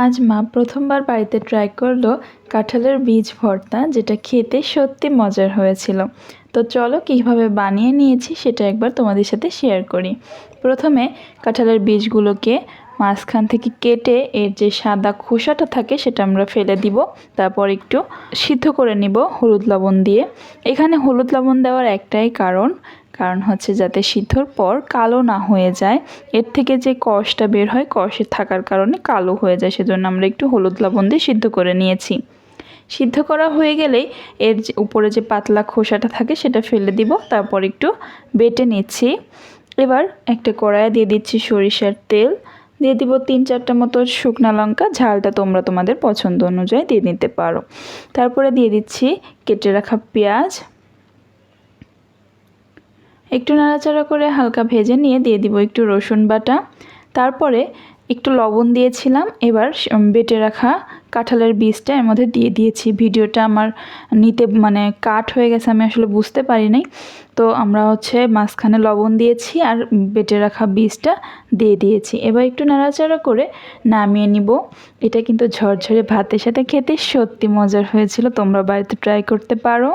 আজ মা প্রথমবার বাড়িতে ট্রাই করলো কাঁঠালের বীজ ভর্তা, যেটা খেতে সত্যি মজার হয়েছিল। তো চলো কীভাবে বানিয়ে নিয়েছি সেটা একবার তোমাদের সাথে শেয়ার করি। প্রথমে কাঁঠালের বীজগুলোকে মাঝখান থেকে কেটে এর যে সাদা খোসাটা থাকে সেটা আমরা ফেলে দিব। তারপর একটু সিদ্ধ করে নিব হলুদ লবণ দিয়ে। এখানে হলুদ লবণ দেওয়ার একটাই কারণ হচ্ছে যাতে সিদ্ধর পর কালো না হয়ে যায়। এর থেকে যে কষটা বের হয়, কষে থাকার কারণে কালো হয়ে যায়, সেজন্য আমরা একটু হলুদ লবণ দিয়ে সিদ্ধ করে নিয়েছি। সিদ্ধ করা হয়ে গেলেই এর যে উপরে যে পাতলা খোসাটা থাকে সেটা ফেলে দিব। তারপর একটু বেটে নিচ্ছি। এবার একটা কড়াইয়ে দিয়ে দিচ্ছি সরিষার তেল, দিয়ে দিব 3-4টা মতো শুকনা লঙ্কা, ঝালটা তোমরা তোমাদের পছন্দ অনুযায়ী দিয়ে নিতে পারো। তারপরে দিয়ে দিচ্ছি কেটে রাখা পেঁয়াজ, একটু নাড়াচাড়া করে হালকা ভেজে নিয়ে দিয়ে দিব একটু রসুন বাটা। তারপরে একটু লবণ দিয়েছিলাম। এবার বেটে রাখা কাঁঠালের বীজটা এর মধ্যে দিয়ে দিয়েছি। ভিডিওটা আমার নিতে কাট হয়ে গেছে, আমি আসলে বুঝতে পারি নাই। তো আমরা মাঝখানে লবণ দিয়েছি আর বেটে রাখা বীজটা দিয়ে দিয়েছি। এবার একটু নাড়াচাড়া করে নামিয়ে নিব। এটা কিন্তু ঝরঝরে ভাতের সাথে খেতে সত্যি মজার হয়েছিল, তোমরা বাড়িতে ট্রাই করতে পারো।